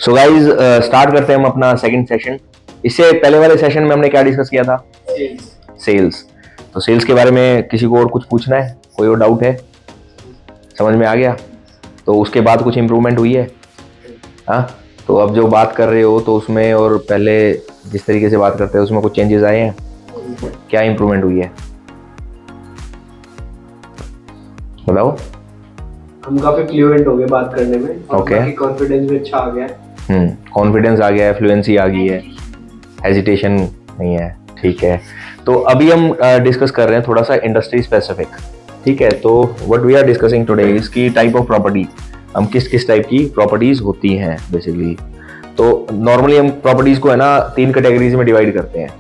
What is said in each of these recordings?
So guys start करते हैं हम अपना सेकंड सेशन। इससे पहले वाले सेशन में हमने क्या डिस्कस किया था? सेल्स। तो सेल्स के बारे में किसी को और कुछ पूछना है? कोई और डाउट है? समझ में आ गया? तो उसके बाद कुछ इम्प्रूवमेंट हुई है? हाँ, तो अब जो बात कर रहे हो तो उसमें और पहले जिस तरीके से बात करते हैं उसमें कुछ चेंजेस आए हैं? क्या इम्प्रूवमेंट हुई है बताओ। हम काफी फ्लुएंट हो गए बात करने में। ओके, कॉन्फिडेंस भी अच्छा आ गया है। कॉन्फिडेंस आ गया है, फ्लुएंसी आ गई है, हेजिटेशन नहीं है। ठीक है, तो अभी हम डिस्कस कर रहे हैं थोड़ा सा इंडस्ट्री स्पेसिफिक। ठीक है, तो what we are discussing today is की टाइप ऑफ प्रॉपर्टी। हम किस किस टाइप की प्रॉपर्टीज होती हैं बेसिकली। तो नॉर्मली हम प्रॉपर्टीज को है ना 3 कैटेगरीज में डिवाइड करते हैं,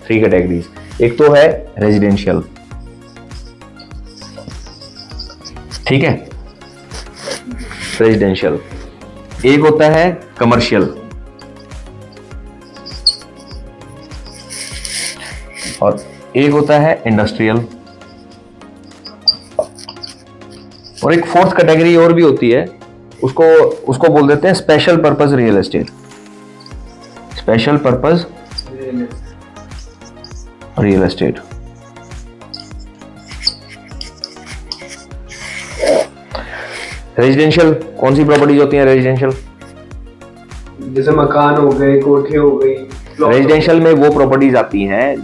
3 कैटेगरीज। एक तो है रेजिडेंशियल, ठीक है, रेजिडेंशियल। एक होता है कमर्शियल, और एक होता है इंडस्ट्रियल, और एक फोर्थ कैटेगरी और भी होती है, उसको बोल देते हैं special purpose real estate. Special purpose real estate. Residential कौन सी प्रॉपर्टीज होती हैं? रेजिडेंशियल जैसे मकान हो गए, कोठी हो गई। रेजिडेंशियल में वो प्रॉपर्टीज आती हैं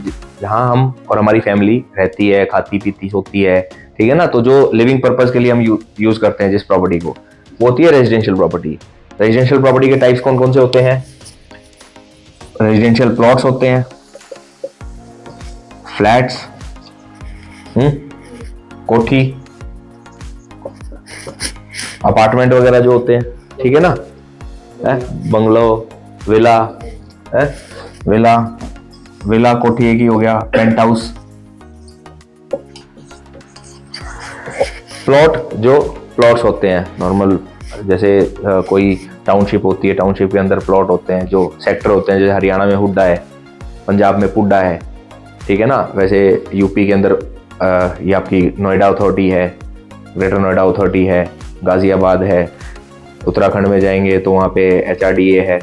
जहां हम और हमारी फैमिली रहती है, खाती पीती सोती है, ठीक है ना। तो जो लिविंग पर्पस के लिए हम यूज करते हैं जिस प्रॉपर्टी को, वो होती है रेजिडेंशियल प्रॉपर्टी। रेजिडेंशियल प्रॉपर्टी के टाइप्स कौन कौन से होते हैं? रेजिडेंशियल प्लॉट्स होते हैं, फ्लैट्स, कोठी, अपार्टमेंट वगैरह जो होते हैं, ठीक है ना, बंगलो, विला, विला कोठी एक ही हो गया, पेंट हाउस। प्लॉट, जो प्लॉट्स होते हैं नॉर्मल, जैसे कोई टाउनशिप होती है, टाउनशिप के अंदर प्लॉट होते हैं, जो सेक्टर होते हैं, जैसे हरियाणा में हुड्डा है, पंजाब में पुड्डा है, ठीक है ना। वैसे यूपी के अंदर ये आपकी नोएडा अथॉरिटी है, ग्रेटर नोएडा अथॉरिटी है, गाजियाबाद है। उत्तराखंड में जाएंगे तो वहाँ पे HRDA है।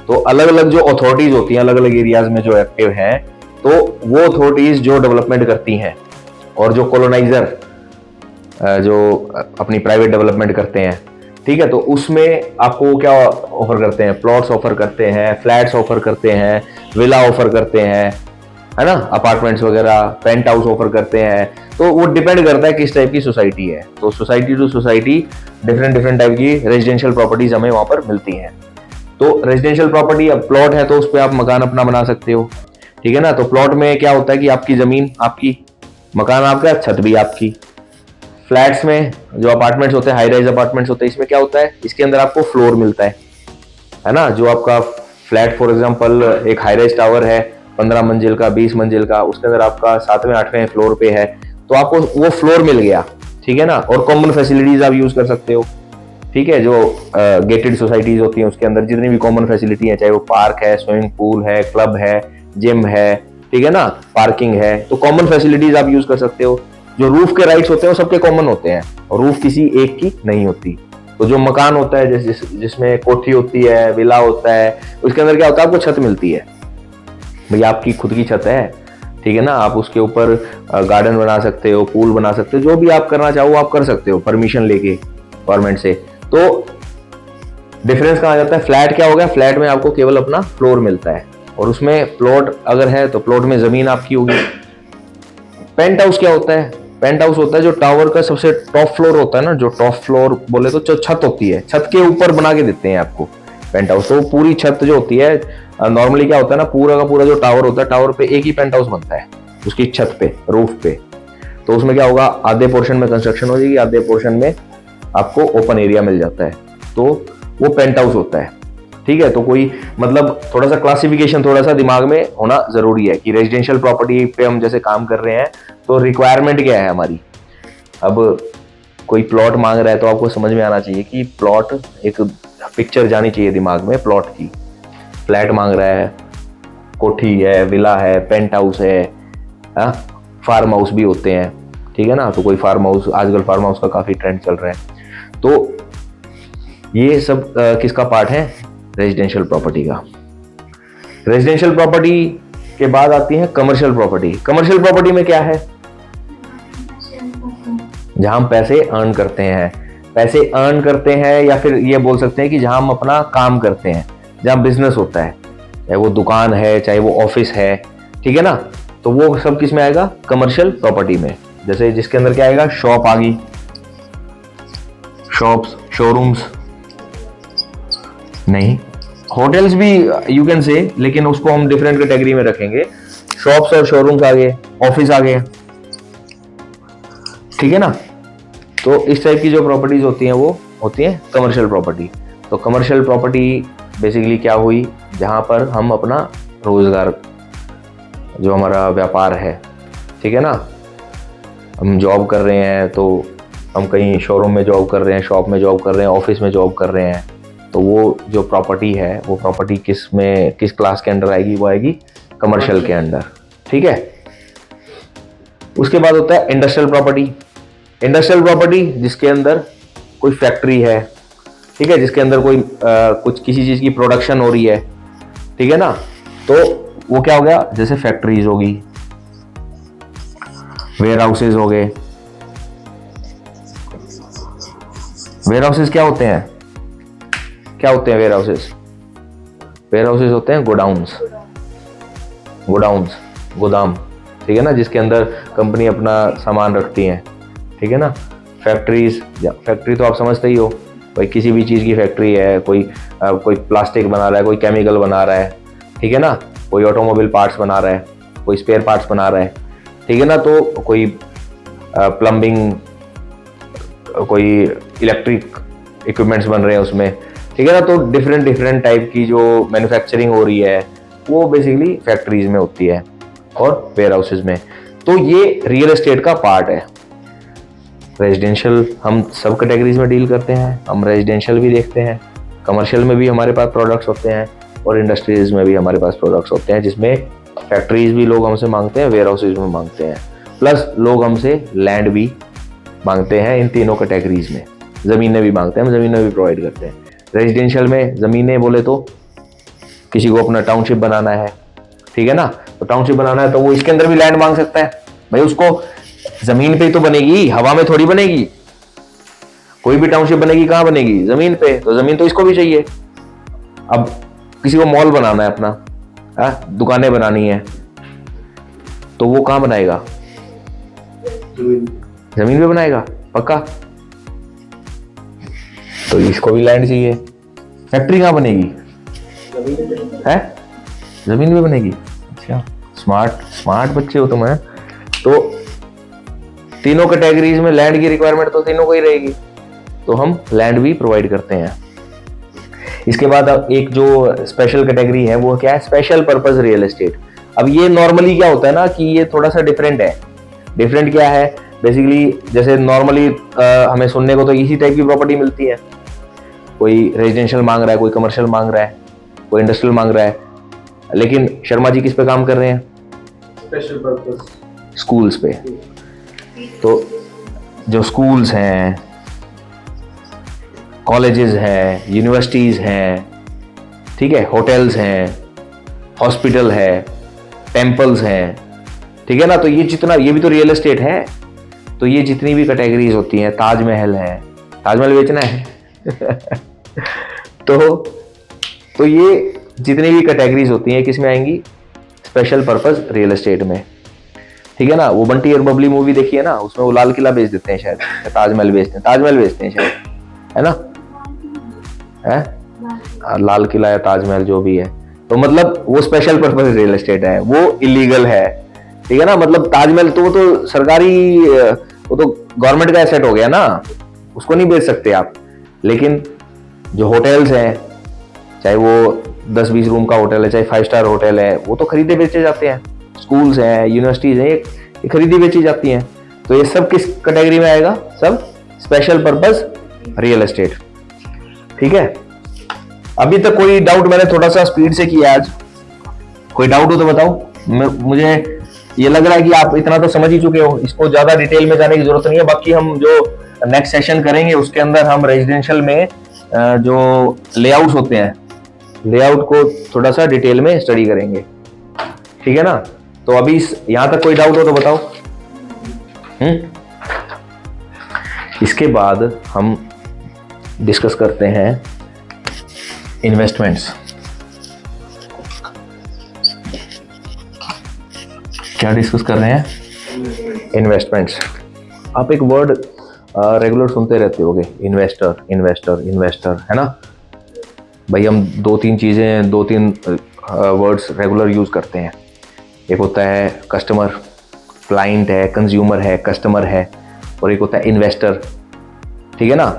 तो अलग अलग जो अथॉरिटीज होती हैं अलग अलग एरियाज में जो एक्टिव हैं, तो वो अथॉरिटीज जो डेवलपमेंट करती हैं, और जो कॉलोनाइजर जो अपनी प्राइवेट डेवलपमेंट करते हैं, ठीक है, तो उसमें आपको क्या ऑफर करते हैं? प्लॉट्स ऑफर करते हैं, फ्लैट्स ऑफर करते हैं, विला ऑफर करते हैं, है ना, अपार्टमेंट्स वगैरह, पेंट हाउस ऑफर करते हैं। तो वो डिपेंड करता है किस टाइप की सोसाइटी है। तो society to society different type की रेजिडेंशियल प्रॉपर्टीज हमें वहां पर मिलती हैं। तो रेजिडेंशियल प्रॉपर्टी, अब प्लॉट है तो उस पर आप मकान अपना बना सकते हो, ठीक है ना। तो प्लॉट में क्या होता है कि आपकी जमीन आपकी, मकान आपका, छत भी आपकी। फ्लैट्स में जो अपार्टमेंट्स होते हैं, हाई राइज अपार्टमेंट्स होते हैं, इसमें क्या होता है, इसके अंदर आपको फ्लोर मिलता है ना। जो आपका फ्लैट फॉर एग्जांपल एक हाई राइज टावर है 15 मंजिल का, 20 मंजिल का, उसके अंदर आपका 7वें 8वें फ्लोर पे है, तो आपको वो फ्लोर मिल गया, ठीक है ना। और कॉमन फैसिलिटीज आप यूज कर सकते हो, ठीक है। जो गेटेड सोसाइटीज होती हैं उसके अंदर जितनी भी कॉमन फैसिलिटी है, चाहे वो पार्क है, स्विमिंग पूल है, क्लब है, जिम है, ठीक है ना, पार्किंग है, तो कॉमन फैसिलिटीज आप यूज कर सकते हो। जो रूफ के राइट्स होते हैं वो सबके कॉमन होते हैं, और रूफ किसी एक की नहीं होती। तो जो मकान होता है जिसमें कोठी होती है, विला होता है, उसके अंदर क्या होता है, आपको छत मिलती है, भैया आपकी खुद की छत है, ठीक है ना। आप उसके ऊपर गार्डन बना सकते हो, पूल बना सकते हो, जो भी आप करना चाहो आप कर सकते हो परमिशन लेके गवर्नमेंट से। तो डिफरेंस कहाँ जाता है? फ्लैट क्या हो गया, फ्लैट में आपको केवल अपना फ्लोर मिलता है, और उसमें प्लॉट अगर है तो प्लॉट में जमीन आपकी होगी। पेंट हाउस क्या होता है? पेंट हाउस होता है जो टावर का सबसे टॉप फ्लोर होता है ना, जो टॉप फ्लोर बोले तो जो छत होती है, छत के ऊपर बना के देते हैं आपको पेंट हाउस। तो पूरी छत जो होती है, नॉर्मली क्या होता है ना, पूरा का पूरा जो टावर होता है, टावर पे एक ही पेंट हाउस बनता है, उसकी छत पे, रूफ पे। तो उसमें क्या होगा, आधे पोर्शन में कंस्ट्रक्शन हो जाएगी, आधे पोर्शन में आपको ओपन एरिया मिल जाता है, तो वो पेंट हाउस होता है, ठीक है। तो कोई मतलब थोड़ा सा क्लासिफिकेशन थोड़ा सा दिमाग में होना जरूरी है कि रेजिडेंशियल प्रॉपर्टी पे हम जैसे काम कर रहे हैं तो रिक्वायरमेंट क्या है हमारी। अब कोई प्लॉट मांग रहा है तो आपको समझ में आना चाहिए कि प्लॉट, एक पिक्चर जानी चाहिए दिमाग में प्लॉट की। फ्लैट मांग रहा है, कोठी है, विला है, पेंट हाउस है, फार्म हाउस भी होते हैं, ठीक है ना। तो कोई फार्म हाउस, आजकल फार्म हाउस का काफी ट्रेंड चल रहा है। तो ये सब किसका पार्ट है? रेजिडेंशियल प्रॉपर्टी का। रेजिडेंशियल प्रॉपर्टी के बाद आती है कमर्शियल प्रॉपर्टी। कमर्शियल प्रॉपर्टी में क्या है? जहां हम पैसे अर्न करते हैं, पैसे अर्न करते हैं, या फिर ये बोल सकते हैं कि जहां हम अपना काम करते हैं, जहां बिजनेस होता है, चाहे वो दुकान है, चाहे वो ऑफिस है, ठीक है ना, तो वो सब किस में आएगा? कमर्शियल प्रॉपर्टी में। जैसे जिसके अंदर क्या आएगा? शॉप आ गई, शॉप्स, शोरूम्स नहीं, होटल्स भी यू कैन से, लेकिन उसको हम डिफरेंट कैटेगरी में रखेंगे। शॉप्स और शोरूम्स आ गए, ऑफिस आ गए, ठीक है ना। तो इस टाइप की जो प्रॉपर्टीज होती हैं वो होती हैं कमर्शियल प्रॉपर्टी। तो कमर्शियल प्रॉपर्टी बेसिकली क्या हुई? जहां पर हम अपना रोजगार, जो हमारा व्यापार है, ठीक है ना, हम जॉब कर रहे हैं, तो हम कहीं शोरूम में जॉब कर रहे हैं, शॉप में जॉब कर रहे हैं, ऑफिस में जॉब कर रहे हैं, तो वो जो प्रॉपर्टी है, वो प्रॉपर्टी किस क्लास के अंडर आएगी? वो आएगी कमर्शियल के अंडर, ठीक है। उसके बाद होता है इंडस्ट्रियल प्रॉपर्टी। इंडस्ट्रियल प्रॉपर्टी जिसके अंदर कोई फैक्ट्री है, ठीक है, जिसके अंदर कोई कुछ किसी चीज की प्रोडक्शन हो रही है, ठीक है ना, तो वो क्या हो गया? जैसे फैक्ट्रीज होगी, वेयर हाउसेज हो गए। वेयर हाउसेज क्या होते हैं? क्या होते हैं वेयर हाउसेज? वेयर हाउसेज होते हैं गोडाउन्स, गोदाम, ठीक है ना, जिसके अंदर कंपनी अपना सामान रखती है, ठीक है ना। फैक्ट्री तो आप समझते ही हो, भाई किसी भी चीज़ की फैक्ट्री है, कोई प्लास्टिक बना रहा है, कोई केमिकल बना रहा है, ठीक है ना, कोई ऑटोमोबाइल पार्ट्स बना रहा है, कोई स्पेयर पार्ट्स बना रहा है, ठीक है ना, तो कोई प्लम्बिंग, कोई इलेक्ट्रिक इक्विपमेंट्स बन रहे हैं उसमें, ठीक है ना। तो डिफरेंट टाइप की जो मैन्युफैक्चरिंग हो रही है वो बेसिकली फैक्ट्रीज में होती है और वेयर हाउसेज में। तो ये रियल एस्टेट का पार्ट है। रेजिडेंशियल हम सब कैटेगरीज में डील करते हैं, हम रेजिडेंशियल भी देखते हैं, कमर्शियल में भी हमारे पास प्रोडक्ट्स होते हैं, और इंडस्ट्रीज में भी हमारे पास प्रोडक्ट्स होते हैं, जिसमें फैक्ट्रीज भी लोग हमसे मांगते हैं, वेयर हाउसेज में मांगते हैं, प्लस लोग हमसे लैंड भी मांगते हैं। इन तीनों कैटेगरीज में ज़मीनें भी मांगते हैं, हम ज़मीनें भी प्रोवाइड करते हैं। रेजिडेंशियल में ज़मीनें बोले तो किसी को अपना टाउनशिप बनाना है, ठीक है ना, तो टाउनशिप बनाना है तो वो इसके अंदर भी लैंड मांग सकता है। भाई उसको जमीन पे ही तो बनेगी, हवा में थोड़ी बनेगी। कोई भी टाउनशिप बनेगी कहाँ बनेगी? जमीन पे। तो जमीन तो इसको भी चाहिए। अब किसी को मॉल बनाना है अपना, दुकानें बनानी है, तो वो कहाँ बनाएगा? जमीन पे बनाएगा पक्का। तो इसको भी लैंड चाहिए। फैक्ट्री कहाँ बनेगी? है जमीन पे बनेगी। अच्छा, स्मार्ट बच्चे हो तुम। तो तीनों कैटेगरीज में लैंड की रिक्वायरमेंट तो तीनों को ही रहेगी, तो हम लैंड भी प्रोवाइड करते हैं। इसके बाद अब एक जो स्पेशल कैटेगरी है वो क्या है? Special purpose real estate. अब ये नॉर्मली क्या होता है ना कि ये थोड़ा सा डिफरेंट है। डिफरेंट क्या है? बेसिकली जैसे नॉर्मली हमें सुनने को तो इसी टाइप की प्रॉपर्टी मिलती है। कोई रेजिडेंशियल मांग रहा है, कोई कमर्शियल मांग रहा है, कोई इंडस्ट्रियल मांग रहा है, लेकिन शर्मा जी किस पे काम कर रहे हैं? स्पेशल पर्पस स्कूल्स पे। तो जो स्कूल्स हैं, कॉलेजेस हैं, यूनिवर्सिटीज हैं, ठीक है, होटल्स हैं, हॉस्पिटल है, टेम्पल्स हैं, ठीक है ना, तो ये जितना, ये भी तो रियल एस्टेट है। तो ये जितनी भी कैटेगरीज होती हैं, ताजमहल है, ताजमहल बेचना है तो ये जितनी भी कैटेगरीज होती हैं किसमें आएंगी? स्पेशल पर्पस रियल एस्टेट में, ठीक है ना। वो बंटी और बबली मूवी देखी है ना, उसमें वो लाल किला बेच देते हैं शायद, ताजमहल बेचते हैं शायद, है ना, है लाल किला या ताजमहल जो भी है। तो मतलब वो स्पेशल पर्पस रियल एस्टेट है, वो इलीगल है, ठीक है ना। मतलब ताजमहल तो वो तो सरकारी, वो तो गवर्नमेंट का एसेट हो गया ना, उसको नहीं बेच सकते आप। लेकिन जो होटल्स हैं, चाहे वो 10-20 रूम का होटल है, चाहे 5 स्टार होटल है, वो तो खरीदे बेचे जाते हैं। स्कूल्स हैं, यूनिवर्सिटीज हैं, ये खरीदी बेची जाती हैं। तो ये सब किस कैटेगरी में आएगा? सब स्पेशल पर्पस रियल एस्टेट, ठीक है। अभी तक कोई डाउट? मैंने थोड़ा सा स्पीड से किया आज, कोई डाउट हो तो बताओ। मुझे ये लग रहा है कि आप इतना तो समझ ही चुके हो, इसको ज्यादा डिटेल में जाने की जरूरत नहीं है। बाकी हम जो नेक्स्ट सेशन करेंगे उसके अंदर हम रेजिडेंशियल में जो लेआउट्स होते हैं, लेआउट को थोड़ा सा डिटेल में स्टडी करेंगे, ठीक है ना। तो अभी यहां तक कोई डाउट हो तो बताओ। इसके बाद हम डिस्कस करते हैं इन्वेस्टमेंट्स। क्या डिस्कस कर रहे हैं? इन्वेस्टमेंट्स। आप एक वर्ड रेगुलर सुनते रहते होगे, इन्वेस्टर इन्वेस्टर इन्वेस्टर, है ना भाई। हम दो तीन वर्ड्स रेगुलर यूज करते हैं। एक होता है कस्टमर, क्लाइंट है, कंज्यूमर है, कस्टमर है, और एक होता है इन्वेस्टर, ठीक है ना।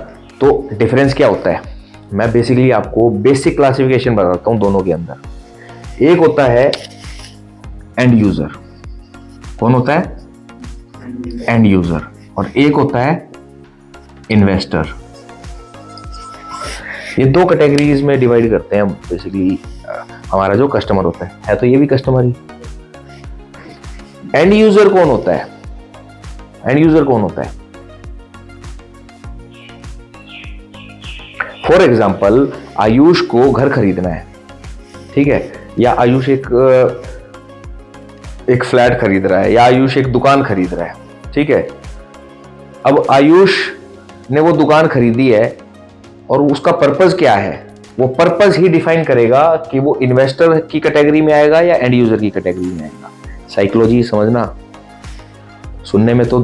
तो डिफरेंस क्या होता है? मैं बेसिकली आपको बेसिक क्लासिफिकेशन बताता हूं दोनों के अंदर। एक होता है एंड यूजर। कौन होता है? And user. और एक होता है इन्वेस्टर। ये दो कैटेगरीज में डिवाइड करते हैं हम बेसिकली। हमारा जो कस्टमर होता है तो ये भी कस्टमर ही। एंड यूजर कौन होता है? एंड यूजर कौन होता है? फॉर एग्जाम्पल, आयुष को घर खरीदना है, ठीक है, या आयुष एक फ्लैट खरीद रहा है, या आयुष एक दुकान खरीद रहा है, ठीक है। अब आयुष ने वो दुकान खरीदी है और उसका पर्पस क्या है, वो पर्पस ही डिफाइन करेगा कि वो इन्वेस्टर की कैटेगरी में आएगा या एंड यूजर की कैटेगरी में आएगा। साइकोलॉजी समझना, सुनने में तो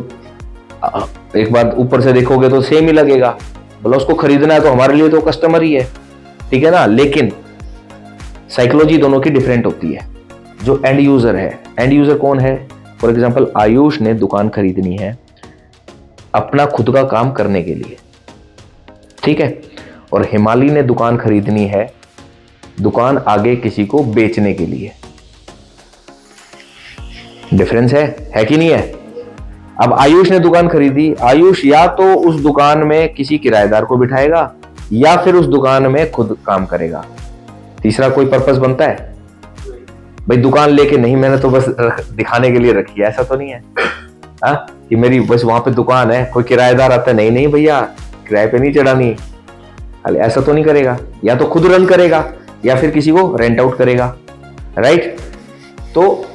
एक बार ऊपर से देखोगे तो सेम ही लगेगा, बोला उसको खरीदना है तो हमारे लिए तो कस्टमर ही है, ठीक है ना। लेकिन साइकोलॉजी दोनों की डिफरेंट होती है। जो एंड यूजर है, एंड यूजर कौन है? फॉर एग्जांपल, आयुष ने दुकान खरीदनी है अपना खुद का काम करने के लिए, ठीक है, और हिमाली ने दुकान खरीदनी है दुकान आगे किसी को बेचने के लिए। डिफरेंस है कि नहीं है? अब आयुष ने दुकान खरीदी, आयुष या तो उस दुकान में किसी किराएदार को बिठाएगा या फिर उस दुकान में खुद काम करेगा। तीसरा कोई पर्पस बनता है? भाई दुकान लेके नहीं, मैंने तो बस दिखाने के लिए रखी है, ऐसा तो नहीं है कि मेरी बस वहां पे दुकान है, कोई किराएदार आता है, नहीं नहीं भैया किराए पे नहीं चढ़ानी, ऐसा तो नहीं करेगा। या तो खुद रन करेगा या फिर किसी को रेंट आउट करेगा, राइट। तो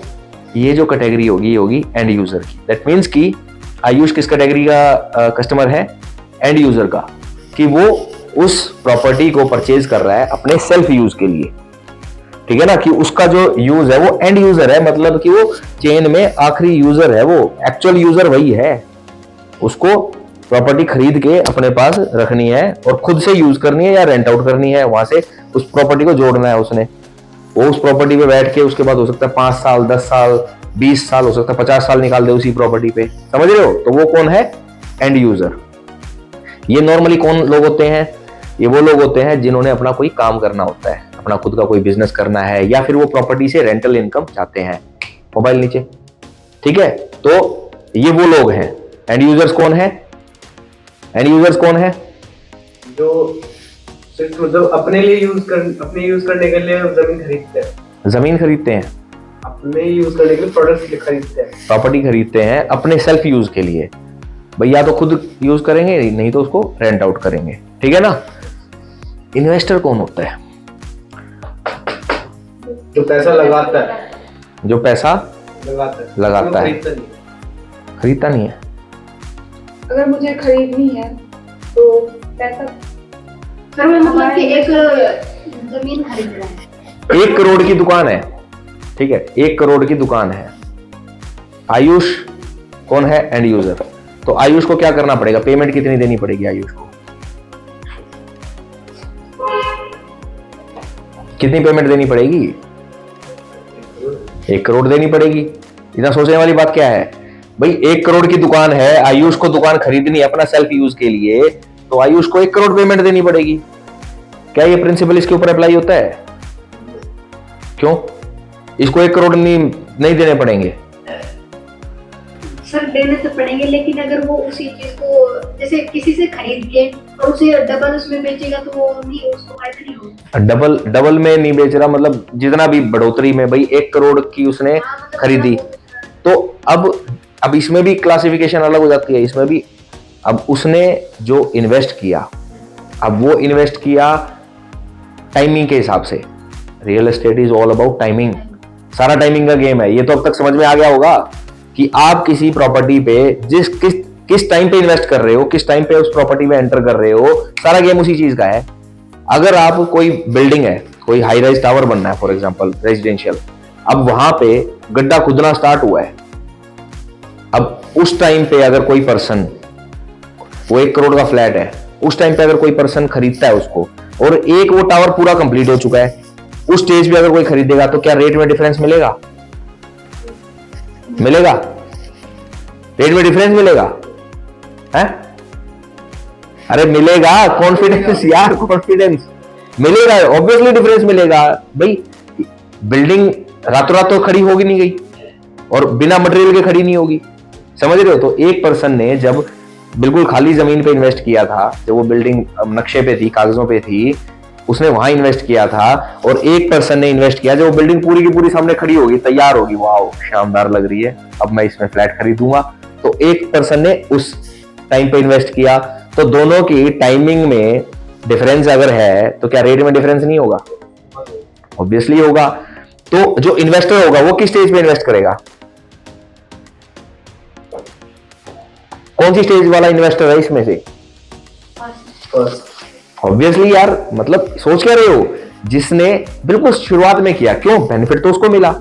ये जो कैटेगरी होगी ये होगी एंड यूजर की। दैट मीन्स कि आयुष किस कैटेगरी का कस्टमर है? एंड यूजर का, कि वो उस प्रॉपर्टी को परचेज कर रहा है अपने सेल्फ यूज के लिए, ठीक है ना, कि उसका जो यूज है वो एंड यूजर है, मतलब कि वो चेन में आखिरी यूजर है, वो एक्चुअल यूजर वही है। उसको प्रॉपर्टी खरीद के अपने पास रखनी है और खुद से यूज करनी है या रेंट आउट करनी है, वहां से उस प्रॉपर्टी को जोड़ना है उसने। वो उस प्रॉपर्टी पे बैठ के उसके बाद हो सकता है 5 साल, 10 साल, 20 साल, हो सकता है 50 साल निकाल दे उसी प्रॉपर्टी पे, समझ रहे हो। तो वो कौन है? And user. ये नॉर्मली कौन लोग होते हैं? ये वो लोग होते हैं जिन्होंने अपना कोई काम करना होता है, अपना खुद का कोई बिजनेस करना है, या फिर वो प्रॉपर्टी से रेंटल इनकम चाहते हैं। मोबाइल नीचे, ठीक है। तो ये वो लोग हैं। एंड यूजर्स कौन है? एंड यूजर्स कौन है? जो सिर्फ मतलब अपने यूज करने के लिए जमीन खरीदते हैं। जमीन खरीदते हैं, अपने यूज करने के लिए प्रोडक्ट खरीदते हैं, प्रॉपर्टी खरीदते हैं अपने सेल्फ यूज के लिए। भैया तो खुद यूज करेंगे, नहीं तो उसको रेंट आउट करेंगे, ठीक है ना। इन्वेस्टर कौन होता है? जो पैसा लगाता है, जो पैसा लगाता है, खरीदता नहीं है। अगर मुझे खरीदनी है तो पैसा, मतलब कि एक जमीन खरीदना है, 1 करोड़ की दुकान है, ठीक है, 1 करोड़ की दुकान है। आयुष कौन है? And user. तो आयुष को क्या करना पड़ेगा? पेमेंट कितनी देनी पड़ेगी आयुष को? कितनी पेमेंट देनी पड़ेगी? 1 करोड़ देनी पड़ेगी। इतना सोचने वाली बात क्या है भाई? 1 करोड़ की दुकान है, आयुष को दुकान खरीदनी है अपना सेल्फ यूज के लिए, तो आयुष को 1 करोड़ पेमेंट देनी पड़ेगी। क्या ये प्रिंसिपल इसके ऊपर अप्लाई होता है? क्यों? इसको 1 करोड़ नहीं देने पड़ेंगे? सर देने तो पड़ेंगे, लेकिन अगर वो उसी चीज को जैसे किसी से खरीद के और उसे डबल उसमें बेचेगा तो वो नहीं, उसको फायदा नहीं होगा। डबल में नहीं बेच रहा, मतलब जितना भी बढ़ोतरी में, भाई 1 करोड़ की उसने खरीदी, तो अब इसमें भी क्लासिफिकेशन अलग हो जाती है। इसमें भी अब उसने जो इन्वेस्ट किया, अब वो इन्वेस्ट किया टाइमिंग के हिसाब से, real estate is all about timing, सारा टाइमिंग का गेम है। ये तो अब तक समझ में आ गया होगा कि आप किसी प्रॉपर्टी पे किस टाइम पे इन्वेस्ट कर रहे हो, किस टाइम पे उस प्रॉपर्टी में एंटर कर रहे हो, सारा गेम उसी चीज का है। अगर आप कोई बिल्डिंग है, कोई हाई राइज टावर बनना है फॉर एग्जांपल रेजिडेंशियल, अब वहां पे गड्ढा खुदना स्टार्ट हुआ है, अब उस टाइम पे अगर कोई पर्सन, वो 1 करोड़ का फ्लैट है, उस टाइम पे अगर कोई पर्सन खरीदता है उसको और एक वो टावर पूरा कंप्लीट हो चुका है, उस स्टेज पे अगर कोई खरीदेगा तो क्या रेट में डिफरेंस मिलेगा? मिलेगा? रेट में डिफरेंस मिलेगा? है? अरे मिलेगा, कॉन्फिडेंस यार, कॉन्फिडेंस मिलेगा, ऑब्वियसली डिफरेंस मिलेगा भाई। बिल्डिंग रातों रात तो खड़ी होगी नहीं गई और बिना मटेरियल के खड़ी नहीं होगी, समझ रहे हो? तो एक पर्सन ने जब बिल्कुल खाली जमीन पे इन्वेस्ट किया था, जब वो बिल्डिंग नक्शे पे थी, कागजों पे थी, उसने वहां इन्वेस्ट किया था, और एक पर्सन ने इन्वेस्ट किया जब वो बिल्डिंग पूरी की पूरी सामने खड़ी होगी, तैयार होगी, वाओ शानदार लग रही है, अब मैं इसमें फ्लैट खरीदूंगा। तो एक पर्सन ने उस टाइम पे इन्वेस्ट किया, तो दोनों की टाइमिंग में डिफरेंस अगर है तो क्या रेट में डिफरेंस नहीं होगा? ऑब्वियसली होगा। तो जो इन्वेस्टर होगा वो किस स्टेज पे इन्वेस्ट करेगा? कौन सी स्टेज वाला इन्वेस्टर है इसमें से? ऑब्वियसली यार, मतलब सोच क्या रहे हो, जिसने बिल्कुल शुरुआत में किया, क्यों? बेनिफिट तो उसको मिला,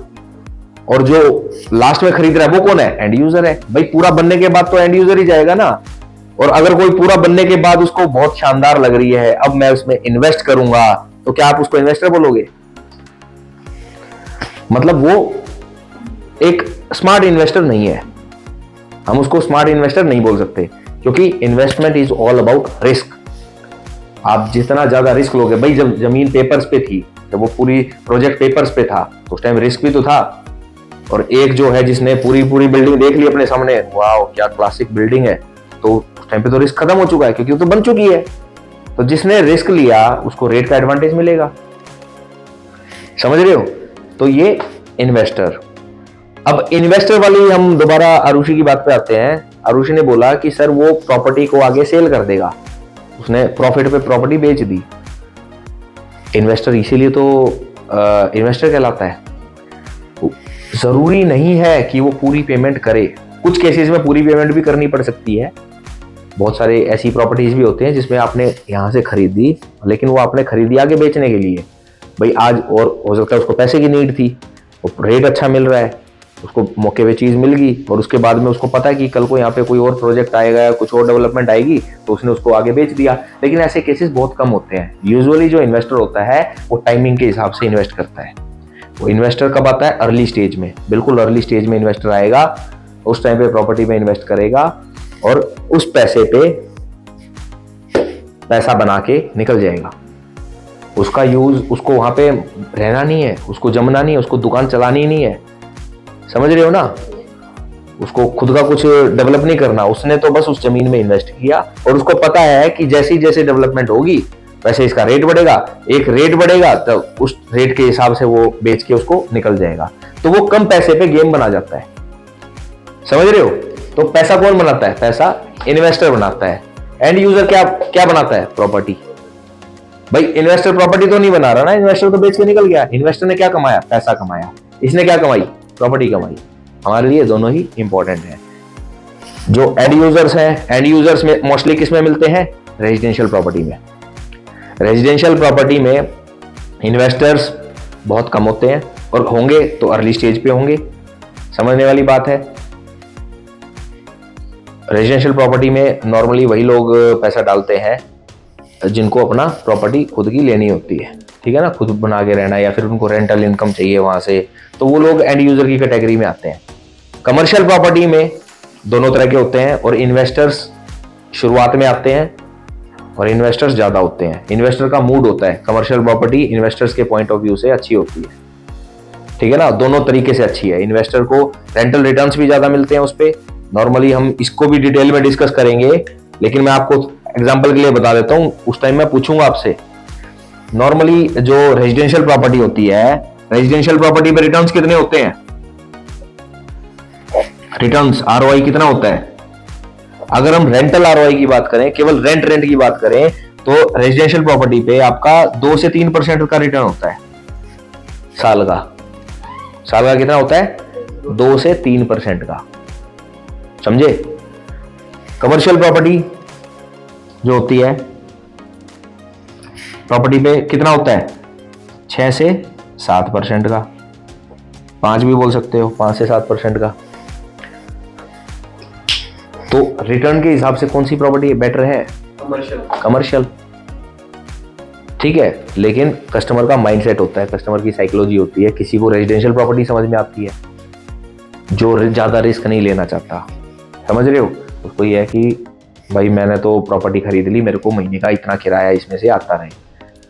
और जो लास्ट में खरीद रहा है वो कौन है? एंड यूजर है भाई। पूरा बनने के बाद तो एंड यूजर ही जाएगा ना। और अगर कोई पूरा बनने के बाद उसको बहुत शानदार लग रही है, अब मैं उसमें इन्वेस्ट करूंगा, तो क्या आप उसको इन्वेस्टर बोलोगे? मतलब वो एक स्मार्ट इन्वेस्टर नहीं है, हम उसको स्मार्ट इन्वेस्टर नहीं बोल सकते, क्योंकि investment is all about risk. आप जितना ज्यादा रिस्क लोगे, भाई जब जमीन पेपर्स पे थी, जब वो पूरी प्रोजेक्ट पेपर्स पे था, तो उस टाइम रिस्क भी तो था। और एक जो है जिसने पूरी बिल्डिंग देख ली अपने सामने, वाओ क्या क्लासिक बिल्डिंग है, तो उस टाइम पे तो रिस्क खत्म हो चुका है, क्योंकि वो तो बन चुकी है। तो जिसने रिस्क लिया उसको रेट का एडवांटेज मिलेगा, समझ रहे हो? तो ये इन्वेस्टर। अब इन्वेस्टर वाली हम दोबारा आरुषि की बात पे आते हैं। आरुषि ने बोला कि सर वो प्रॉपर्टी को आगे सेल कर देगा, उसने प्रॉफिट पे प्रॉपर्टी बेच दी। इन्वेस्टर इसीलिए तो इन्वेस्टर कहलाता है। जरूरी नहीं है कि वो पूरी पेमेंट करे, कुछ केसेस में पूरी पेमेंट भी करनी पड़ सकती है। बहुत सारे ऐसी प्रॉपर्टीज भी होते हैं जिसमें आपने यहाँ से खरीदी, लेकिन वो आपने खरीदी आगे बेचने के लिए, भाई आज, और हो सकता है उसको पैसे की नीड थी, और रेट अच्छा मिल रहा है, उसको मौके पे चीज मिल गई, और उसके बाद में उसको पता है कि कल को यहाँ पे कोई और प्रोजेक्ट आएगा, कुछ और डेवलपमेंट आएगी, तो उसने उसको आगे बेच दिया। लेकिन ऐसे केसेस बहुत कम होते हैं। यूजुअली जो इन्वेस्टर होता है वो टाइमिंग के हिसाब से इन्वेस्ट करता है। वो इन्वेस्टर कब आता है? अर्ली स्टेज में, बिल्कुल अर्ली स्टेज में इन्वेस्टर आएगा, उस टाइम पे प्रॉपर्टी में इन्वेस्ट करेगा, और उस पैसे पे पैसा बना के निकल जाएगा। उसका यूज, उसको वहां पे रहना नहीं है, उसको जमना नहीं है, उसको दुकान चलानी नहीं है, समझ रहे हो ना? उसको खुद का कुछ डेवलप नहीं करना, उसने तो बस उस जमीन में इन्वेस्ट किया, और उसको पता है कि जैसी जैसे डेवलपमेंट होगी वैसे इसका रेट बढ़ेगा, एक रेट बढ़ेगा तो उस रेट के हिसाब से वो बेच के उसको निकल जाएगा। तो वो कम पैसे पे गेम बना जाता है, समझ रहे हो? तो पैसा कौन बनाता है? पैसा इन्वेस्टर बनाता है। एंड यूजर क्या बनाता है? प्रॉपर्टी। भाई इन्वेस्टर प्रॉपर्टी तो नहीं बना रहा ना, इन्वेस्टर तो बेच के निकल गया। इन्वेस्टर ने क्या कमाया? पैसा कमाया। इसने क्या कमाई? प्रॉपर्टी कमाई। हमारे लिए दोनों ही इंपॉर्टेंट है। जो एंड यूजर्स हैं, एंड यूजर्स में मोस्टली किस में मिलते हैं? रेजिडेंशियल प्रॉपर्टी में। रेजिडेंशियल प्रॉपर्टी में इन्वेस्टर्स बहुत कम होते हैं, और होंगे तो अर्ली स्टेज पे होंगे, समझने वाली बात है। रेजिडेंशियल प्रॉपर्टी में नॉर्मली वही लोग पैसा डालते हैं जिनको अपना प्रॉपर्टी खुद की लेनी होती है, ठीक है ना, खुद बना के रहना, या फिर उनको रेंटल इनकम चाहिए वहां से, तो वो लोग एंड यूजर की कैटेगरी में आते हैं। कमर्शियल प्रॉपर्टी में दोनों तरह के होते हैं, और इन्वेस्टर्स शुरुआत में आते हैं और इन्वेस्टर्स ज्यादा होते हैं। इन्वेस्टर का मूड होता है, कमर्शियल प्रॉपर्टी इन्वेस्टर्स के पॉइंट ऑफ व्यू से अच्छी होती है, ठीक है ना, दोनों तरीके से अच्छी है। इन्वेस्टर को रेंटल रिटर्न्स भी ज्यादा मिलते हैं उस पे। नॉर्मली हम इसको भी डिटेल में डिस्कस करेंगे, लेकिन मैं आपको एग्जांपल के लिए बता देता हूं, उस टाइम मैं पूछूंगा आपसे। नॉर्मली जो रेजिडेंशियल प्रॉपर्टी होती है, रेजिडेंशियल प्रॉपर्टी पे रिटर्न्स कितने होते हैं? रिटर्न्स आरओआई कितना होता है? अगर हम रेंटल आरओआई की बात करें, केवल रेंट की बात करें, तो रेजिडेंशियल प्रॉपर्टी पे आपका 2 से 3% का रिटर्न होता है। साल का कितना होता है? 2 से 3% का, समझे? कमर्शियल प्रॉपर्टी जो होती है, प्रॉपर्टी पे कितना होता है? 6 से 7% का, 5 भी बोल सकते हो, 5 से 7% का। तो रिटर्न के हिसाब से कौन सी प्रॉपर्टी बेटर है? कमर्शियल, ठीक है। लेकिन कस्टमर का माइंडसेट होता है, कस्टमर की साइकोलॉजी होती है। किसी को रेजिडेंशियल प्रॉपर्टी समझ में आती है, जो ज्यादा रिस्क नहीं लेना चाहता, समझ रहे हो? उसको ये है कि भाई मैंने तो प्रॉपर्टी खरीद ली, मेरे को महीने का इतना किराया इसमें से आता रहे,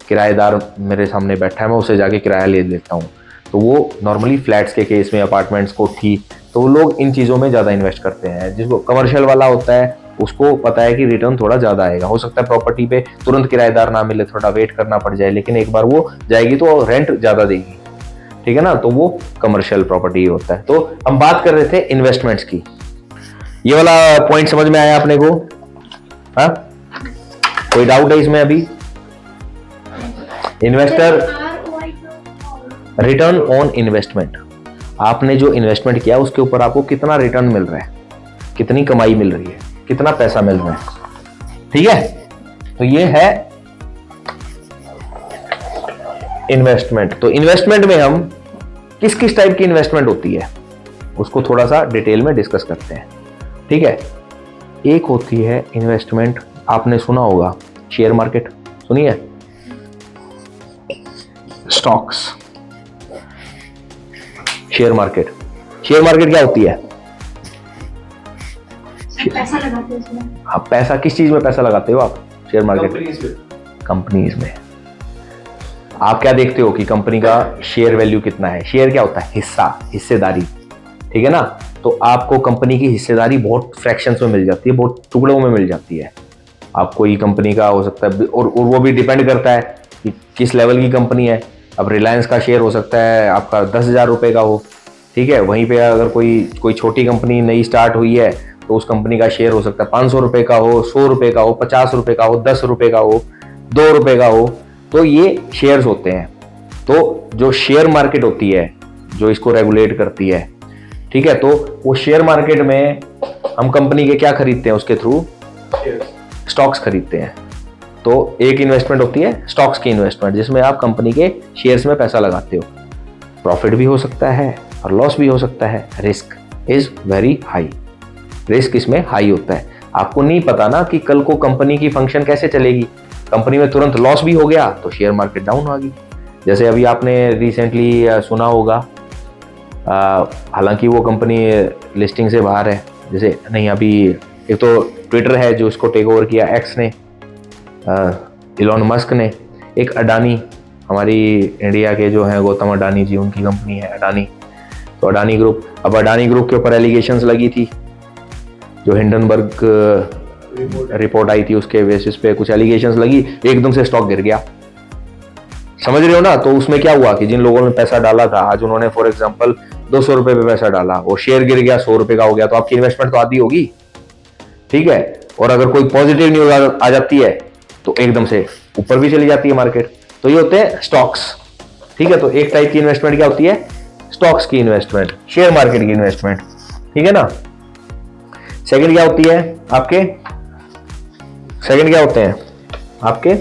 किराएदार मेरे सामने बैठा है, मैं उससे जाके किराया ले लेता हूँ। तो वो नॉर्मली फ्लैट्स के केस में, अपार्टमेंट्स को ठीक, तो वो लोग इन चीज़ों में ज़्यादा इन्वेस्ट करते हैं। जिसको कमर्शियल वाला होता है उसको पता है कि रिटर्न थोड़ा ज़्यादा आएगा। हो सकता है प्रॉपर्टी पे तुरंत किराएदार ना मिले, थोड़ा वेट करना पड़ जाए, लेकिन एक बार वो जाएगी तो रेंट ज़्यादा देगी, ठीक है ना? तो वो कमर्शियल प्रॉपर्टी होता है। तो हम बात कर रहे थे इन्वेस्टमेंट्स की। ये वाला पॉइंट समझ में आया अपने को? हाँ, कोई डाउट है इसमें अभी? इन्वेस्टर रिटर्न ऑन इन्वेस्टमेंट, आपने जो इन्वेस्टमेंट किया उसके ऊपर आपको कितना रिटर्न मिल रहा है, कितनी कमाई मिल रही है, कितना पैसा मिल रहा है, ठीक है? तो ये है इन्वेस्टमेंट। तो इन्वेस्टमेंट में हम किस किस टाइप की इन्वेस्टमेंट होती है उसको थोड़ा सा डिटेल में डिस्कस करते हैं, ठीक है? एक होती है इन्वेस्टमेंट, आपने सुना होगा शेयर मार्केट, सुनिए, stocks, share market. Share market क्या होती है? पैसा लगाते हैं उसमें। आप पैसा किस चीज में पैसा लगाते हो आप? शेयर मार्केट कंपनीज में। आप क्या देखते हो कि कंपनी का शेयर वैल्यू कितना है? शेयर क्या होता है? हिस्सा, हिस्सेदारी, ठीक है ना? तो आपको कंपनी की हिस्सेदारी बहुत फ्रैक्शंस में मिल जाती है, बहुत टुकड़ों में मिल जाती है। आप कोई कंपनी का हो सकता है, और वो भी डिपेंड करता है कि किस लेवल की कंपनी है। अब रिलायंस का शेयर हो सकता है आपका 10,000 रुपये का हो, ठीक है? वहीं पे अगर कोई छोटी कंपनी नई स्टार्ट हुई है तो उस कंपनी का शेयर हो सकता है 500 रुपये का हो, 100 रुपये का हो, 50 रुपये का हो, 10 रुपये का हो, 2 रुपये का हो। तो ये शेयर्स होते हैं। तो जो शेयर मार्केट होती है जो इसको रेगुलेट करती है, ठीक है? तो वो शेयर मार्केट में हम कंपनी के क्या खरीदते हैं? उसके थ्रू स्टॉक्स खरीदते हैं। तो एक इन्वेस्टमेंट होती है स्टॉक्स की इन्वेस्टमेंट, जिसमें आप कंपनी के शेयर्स में पैसा लगाते हो। प्रॉफिट भी हो सकता है और लॉस भी हो सकता है। Risk is very high, risk इसमें हाई होता है। आपको नहीं पता ना कि कल को कंपनी की फंक्शन कैसे चलेगी, कंपनी में तुरंत लॉस भी हो गया तो शेयर मार्केट डाउन होगी। जैसे अभी आपने रिसेंटली सुना होगा, हालांकि वो कंपनी लिस्टिंग से बाहर है, जैसे नहीं, अभी एक तो ट्विटर है जो उसको टेक ओवर किया एक्स ने, इलॉन मस्क ने। एक अडानी, हमारी इंडिया के जो हैं गौतम अडानी जी, उनकी कंपनी है अडानी। तो अडानी ग्रुप, अब अडानी ग्रुप के ऊपर एलिगेशंस लगी थी, जो हिंडनबर्ग रिपोर्ट आई थी उसके बेसिस पे कुछ एलिगेशंस लगी, एकदम से स्टॉक गिर गया, समझ रहे हो ना? तो उसमें क्या हुआ कि जिन लोगों ने पैसा डाला था, आज उन्होंने फॉर एग्जांपल 200 रुपए पे पैसा डाला और शेयर गिर गया 100 रुपए का हो गया, तो आपकी इन्वेस्टमेंट तो आधी होगी, ठीक है? और अगर कोई पॉजिटिव न्यूज आ जाती है तो एकदम से ऊपर भी चली जाती है मार्केट। तो ये होते हैं स्टॉक्स, ठीक है? तो एक टाइप की इन्वेस्टमेंट क्या होती है? स्टॉक्स की इन्वेस्टमेंट, शेयर मार्केट की इन्वेस्टमेंट, ठीक है ना? सेकंड क्या होती है आपके? सेकंड क्या होते हैं आपके?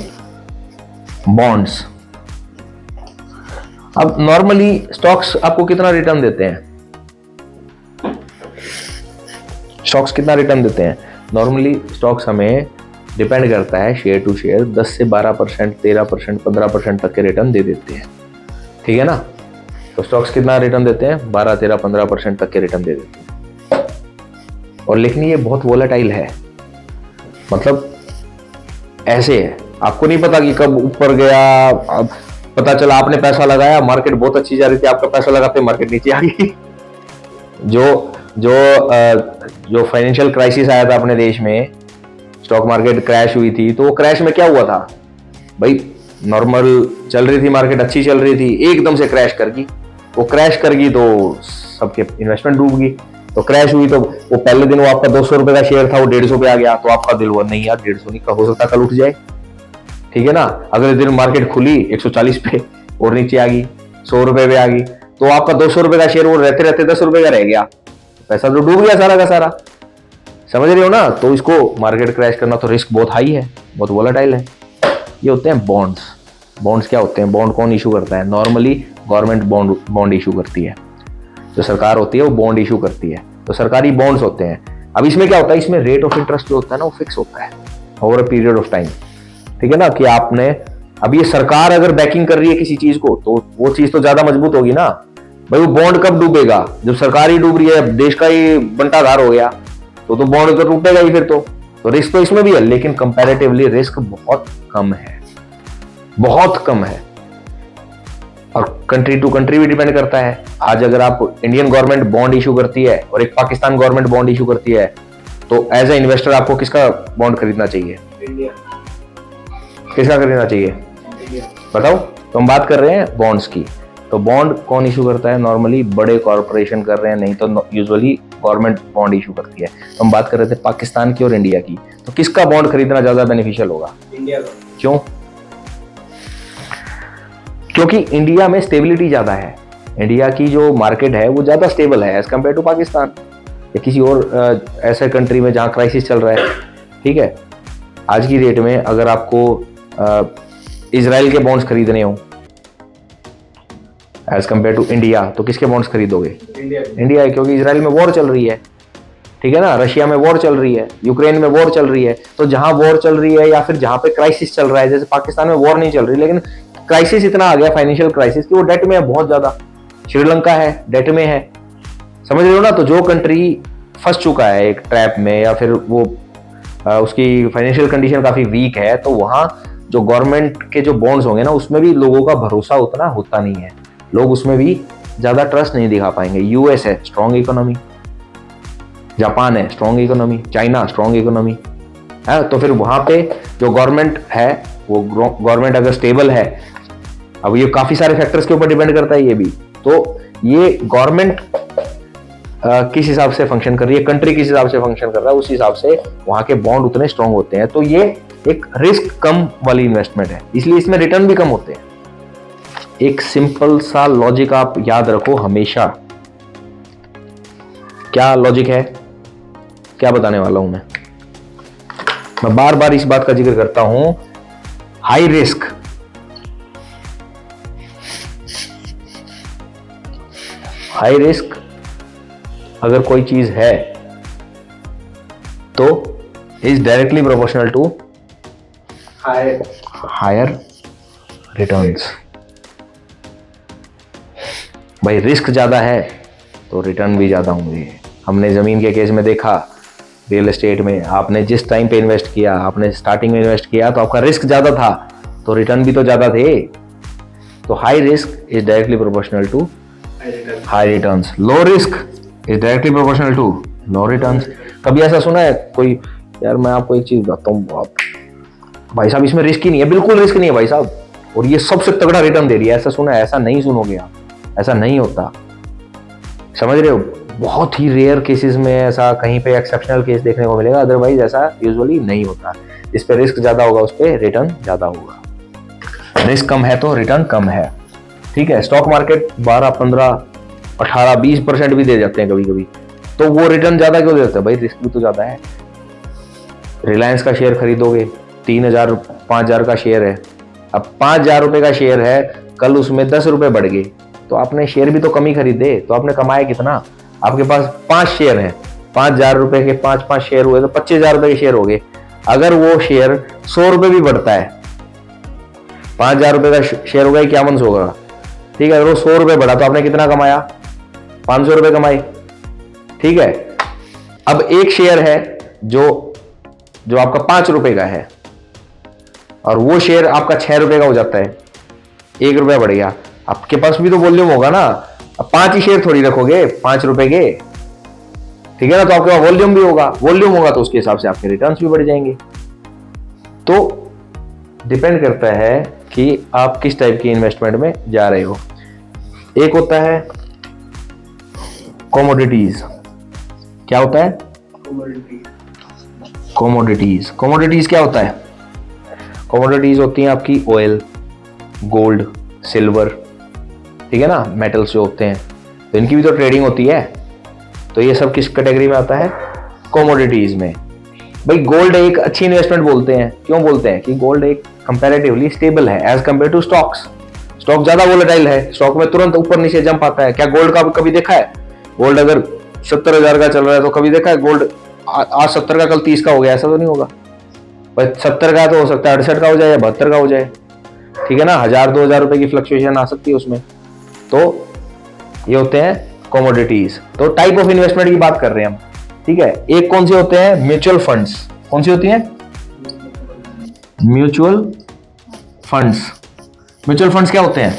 बॉन्ड्स। अब नॉर्मली स्टॉक्स आपको कितना रिटर्न देते हैं? स्टॉक्स कितना रिटर्न देते हैं? नॉर्मली स्टॉक्स हमें डिपेंड करता है शेयर टू शेयर, 10 से 12%, 13%, 15% तक के रिटर्न दे देते हैं, ठीक है ना? तो स्टॉक्स कितना रिटर्न देते हैं? 12, 13, 15% तक के रिटर्न दे देते हैं। और लेकिन ये बहुत वोलेटाइल है, मतलब ऐसे है, आपको नहीं पता कि कब ऊपर गया। अब पता चला आपने पैसा लगाया, मार्केट बहुत अच्छी जा रही थी, आपका पैसा लगाते मार्केट नीचे आ गई। जो फाइनेंशियल क्राइसिस आया था अपने देश में, स्टॉक मार्केट क्रैश हुई थी, तो वो क्रैश में क्या हुआ था भाई? नॉर्मल चल रही थी मार्केट, अच्छी चल रही थी, एकदम से क्रैश कर गई। वो क्रैश कर गई तो सबके इन्वेस्टमेंट डूब गई। तो क्रैश हुई तो वो पहले दिन वो आपका 200 रुपए का शेयर था, वो 150 पे आ गया, तो आपका दिल हुआ नहीं यार 150 नहीं, हो सकता कल उठ जाए, ठीक है ना? अगले दिन मार्केट खुली 140 पे और नीचे आ गई, 100 रुपए पे आ गई, तो आपका 200 रुपए का शेयर वो रहते रहते 10 रुपए का रह गया, पैसा तो डूब गया सारा का सारा। समझ रहे हो ना? तो इसको मार्केट क्रैश करना तो रिस्क बहुत हाई है, बहुत वोलेटाइल है। ये होते हैं बॉन्ड्स। बॉन्ड्स क्या होते हैं? बॉन्ड कौन इशू करता है? नॉर्मली गवर्नमेंट बॉन्ड इशू करती है, जो सरकार होती है वो बॉन्ड इशू करती है, तो सरकारी बॉन्ड्स होते हैं। अब इसमें क्या होता है, इसमें रेट ऑफ इंटरेस्ट जो होता है ना वो फिक्स होता है over a period of time, ठीक है ना? कि आपने, अब ये सरकार अगर बैकिंग कर रही है किसी चीज को तो वो चीज तो ज्यादा मजबूत होगी ना भाई। वो बॉन्ड कब डूबेगा? जब सरकार ही डूब रही है, देश का ही बंटाधार हो गया, तो बॉन्ड तो टूटेगा ही फिर तो रिस्क तो इसमें भी है, लेकिन कंपैरेटिवली रिस्क बहुत कम है, बहुत कम है। और कंट्री टू कंट्री भी डिपेंड करता है। आज अगर आप इंडियन गवर्नमेंट बॉन्ड इशू करती है और एक पाकिस्तान गवर्नमेंट बॉन्ड इशू करती है, तो एज ए इन्वेस्टर आपको किसका बॉन्ड खरीदना चाहिए? इंडिया। किसका खरीदना चाहिए बताओ? तो हम बात कर रहे हैं बॉन्ड्स की। तो बॉन्ड कौन इशू करता है? नॉर्मली बड़े कॉर्पोरेशन कर रहे हैं, नहीं तो यूजुअली गवर्नमेंट बॉन्ड इशू करती है। तो हम बात कर रहे थे पाकिस्तान की और इंडिया की, तो किसका बॉन्ड खरीदना ज्यादा बेनिफिशियल होगा? इंडिया का। क्यों? क्योंकि इंडिया में स्टेबिलिटी ज्यादा है, इंडिया की जो मार्केट है वो ज्यादा स्टेबल है एज कम्पेयर टू पाकिस्तान या किसी और ऐसे कंट्री में जहां क्राइसिस चल रहा है, ठीक है? आज की डेट में अगर आपको इजराइल के बॉन्ड्स खरीदने हो एज कम्पेयर टू इंडिया, तो किसके बॉन्ड्स खरीदोगे? इंडिया है, क्योंकि इजराइल में वॉर चल रही है, ठीक है ना? रशिया में वॉर चल रही है, यूक्रेन में वॉर चल रही है। तो जहां वॉर चल रही है या फिर जहां पे क्राइसिस चल रहा है, जैसे पाकिस्तान में वॉर नहीं चल रही लेकिन क्राइसिस इतना आ गया, फाइनेंशियल क्राइसिस, कि वो डेट में है बहुत ज्यादा। श्रीलंका है, डेट में है, समझ रहे हो ना? तो जो कंट्री फंस चुका है एक ट्रैप में या फिर वो उसकी फाइनेंशियल कंडीशन काफी वीक है, तो वहां जो गवर्नमेंट के जो बॉन्ड्स होंगे ना उसमें भी लोगों का भरोसा उतना होता नहीं है, लोग उसमें भी ज्यादा ट्रस्ट नहीं दिखा पाएंगे। यूएस है स्ट्रॉन्ग इकोनॉमी, जापान है strong economy, China strong economy है, तो फिर वहां पे जो गवर्नमेंट है वो गवर्नमेंट अगर स्टेबल है, अब ये काफी सारे फैक्टर्स के ऊपर डिपेंड करता है ये भी, तो ये गवर्नमेंट किस हिसाब से फंक्शन कर रही है, कंट्री किस हिसाब से फंक्शन कर रहा है, उस हिसाब से वहां के बॉन्ड उतने स्ट्रांग होते हैं। तो ये एक रिस्क कम वाली इन्वेस्टमेंट है, इसलिए इसमें रिटर्न भी कम होते हैं। एक सिंपल सा लॉजिक आप याद रखो हमेशा। क्या लॉजिक है, क्या बताने वाला हूं मैं बार बार इस बात का जिक्र करता हूं, हाई रिस्क अगर कोई चीज है तो is directly proportional to higher returns. भाई रिस्क ज्यादा है तो रिटर्न भी ज्यादा होंगे। हमने जमीन के केस में देखा, रियल एस्टेट में आपने जिस टाइम पे इन्वेस्ट किया, आपने स्टार्टिंग में इन्वेस्ट किया तो आपका रिस्क ज्यादा था तो रिटर्न भी तो ज्यादा थे। तो high risk is directly proportional to high returns, low risk is directly proportional to low returns. कभी ऐसा सुना है कोई, यार मैं आपको एक चीज बताता हूँ भाई साहब, इसमें रिस्क ही नहीं है, बिल्कुल रिस्क नहीं है भाई साहब, और ये सबसे तगड़ा रिटर्न दे रही है, ऐसा सुना है? ऐसा नहीं सुनोगे आप, ऐसा नहीं होता, समझ रहे हो? बहुत ही रेयर केसेस में ऐसा कहीं पे एक्सेप्शनल केस देखने को मिलेगा, अदरवाइज ऐसा यूजुअली नहीं होता। जिस पे रिस्क ज्यादा होगा उस पे रिटर्न ज्यादा होगा, रिस्क कम है तो रिटर्न कम है, ठीक है? स्टॉक मार्केट 12, 15, 18, 20% भी दे जाते हैं कभी कभी, तो वो रिटर्न ज्यादा क्यों देते हैं भाई? रिस्क भी तो ज्यादा है। रिलायंस का शेयर खरीदोगे 3,000, 5,000 का शेयर है, अब 5,000 रुपए का शेयर है, कल उसमें 10 रुपए बढ़ गए तो आपने शेयर भी तो कम ही खरीदे, तो आपने कमाया कितना? आपके पास 5 शेयर है, 5,000 रुपए के 5 शेयर हुए तो 25,000 रुपए के शेयर हो गए। अगर वो शेयर 100 रुपए भी बढ़ता है, 5,000 रुपए का शेयर होगा, 51 होगा, ठीक है? अगर वो 100 रुपए बढ़ा तो आपने कितना कमाया? 500 रुपए कमाए, ठीक है? अब एक शेयर है जो आपका 5 रुपए का है और वो शेयर आपका 6 रुपए का हो जाता है, 1 रुपया बढ़ गया, आपके पास भी तो वॉल्यूम होगा ना। अब 5 ही शेयर थोड़ी रखोगे 5 रुपए के, ठीक है ना? तो आपके पास वॉल्यूम भी होगा, वॉल्यूम होगा तो उसके हिसाब से आपके रिटर्न्स भी बढ़ जाएंगे। तो डिपेंड करता है कि आप किस टाइप की इन्वेस्टमेंट में जा रहे हो। एक होता है कमोडिटीज। क्या होता है? कमोडिटीज क्या होता है? कमोडिटीज होती हैं आपकी ऑयल, गोल्ड, सिल्वर, ठीक है ना, मेटल्स जो होते हैं, तो इनकी भी तो ट्रेडिंग होती है। तो ये सब किस कैटेगरी में आता है? कमोडिटीज में। भाई गोल्ड एक अच्छी इन्वेस्टमेंट बोलते हैं, क्यों बोलते हैं? कि गोल्ड एक कंपैरेटिवली स्टेबल है as compare to stocks. Stock ज्यादा वोलेटाइल है, स्टॉक में तुरंत ऊपर नीचे जंप आता है। क्या गोल्ड का कभी देखा है? गोल्ड अगर 70,000 का चल रहा है तो कभी देखा है गोल्ड आज 70 का कल 30 का हो गया? ऐसा तो नहीं होगा भाई। 70 का तो हो सकता है 68 का हो जाए या 72 का हो जाए, ठीक है ना। 1,000-2,000 रुपए की फ्लक्चुएशन आ सकती है उसमें। तो ये होते हैं कमोडिटीज। तो टाइप ऑफ इन्वेस्टमेंट की बात कर रहे हैं हम, ठीक है। एक कौन से होते हैं? Mutual funds. कौन सी होती हैं? Mutual funds. म्यूचुअल फंड्स क्या होते हैं?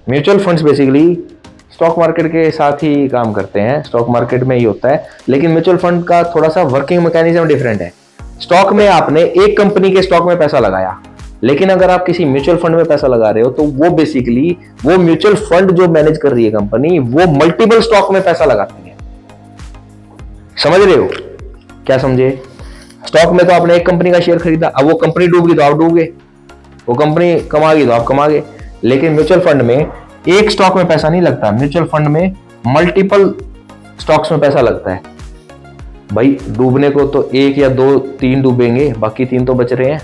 Mutual funds basically stock market के साथ ही काम करते हैं, स्टॉक मार्केट में ही होता है, लेकिन म्यूचुअल फंड का थोड़ा सा वर्किंग मैकेनिज्म डिफरेंट है। स्टॉक में आपने एक कंपनी के स्टॉक में पैसा लगाया, लेकिन अगर आप किसी म्यूचुअल फंड में पैसा लगा रहे हो तो वो बेसिकली वो म्यूचुअल फंड जो मैनेज कर रही है कंपनी, वो मल्टीपल स्टॉक में पैसा लगाती है। समझ रहे हो? क्या समझे? स्टॉक में तो आपने एक कंपनी का शेयर खरीदा, अब वो कंपनी डूब गई तो आप डूब गए, वो कंपनी कमा गई तो आप कमा गए। लेकिन म्यूचुअल फंड में एक स्टॉक में पैसा नहीं लगता, म्यूचुअल फंड में मल्टीपल स्टॉक्स में पैसा लगता है। भाई डूबने को तो 1 या 2 3 डूबेंगे, बाकी 3 तो बच रहे हैं।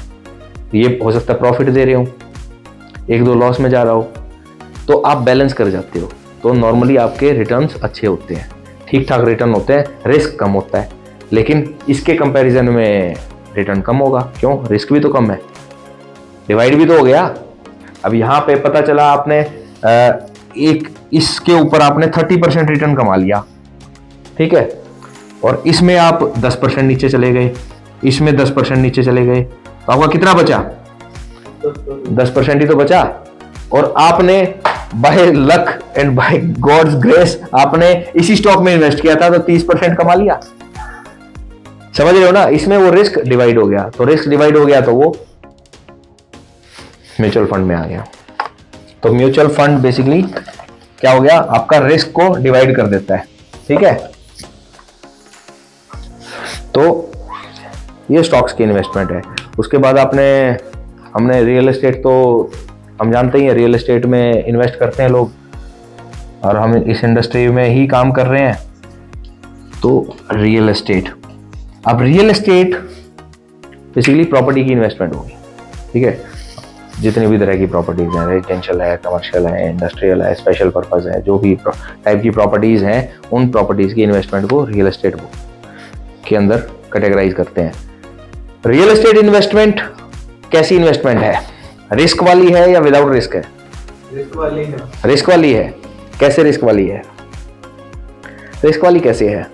ये हो सकता है प्रॉफिट दे रहे हो, 1-2 लॉस में जा रहा हो, तो आप बैलेंस कर जाते हो। तो नॉर्मली आपके रिटर्न्स अच्छे होते हैं, ठीक ठाक रिटर्न होते हैं, रिस्क कम होता है। लेकिन इसके कंपैरिजन में रिटर्न कम होगा, क्यों? रिस्क भी तो कम है, डिवाइड भी तो हो गया। अब यहाँ पे पता चला आपने एक इसके ऊपर आपने 30% रिटर्न कमा लिया, ठीक है, और इसमें आप 10% नीचे चले गए, इसमें 10% नीचे चले गए, तो आपका कितना बचा? 10% ही तो बचा। और आपने by luck and by God's grace आपने इसी स्टॉक में इन्वेस्ट किया था, तो 30% कमा लिया। समझ रहे हो ना? इसमें वो रिस्क डिवाइड हो गया, तो रिस्क डिवाइड हो गया तो वो म्यूचुअल फंड में आ गया। तो म्यूचुअल फंड बेसिकली क्या हो गया? आपका रिस्क को डिवाइड कर देता है, ठीक है। तो ये स्टॉक्स की इन्वेस्टमेंट है। उसके बाद हमने रियल एस्टेट, तो हम जानते ही हैं रियल एस्टेट में इन्वेस्ट करते हैं लोग, और हम इस इंडस्ट्री में ही काम कर रहे हैं। तो रियल एस्टेट, अब रियल एस्टेट बेसिकली प्रॉपर्टी की इन्वेस्टमेंट होगी, ठीक है। जितनी भी तरह की प्रॉपर्टीज हैं, रेजिडेंशियल है, कमर्शियल है, इंडस्ट्रियल है, स्पेशल पर्पस है, जो भी टाइप की प्रॉपर्टीज हैं, उन प्रॉपर्टीज की इन्वेस्टमेंट को रियल एस्टेट के अंदर कैटेगराइज करते हैं। रियल एस्टेट इन्वेस्टमेंट कैसी इन्वेस्टमेंट है? रिस्क वाली है या विदाउट रिस्क है? रिस्क वाली है। रिस्क वाली है। कैसे रिस्क वाली है? रिस्क वाली कैसे है?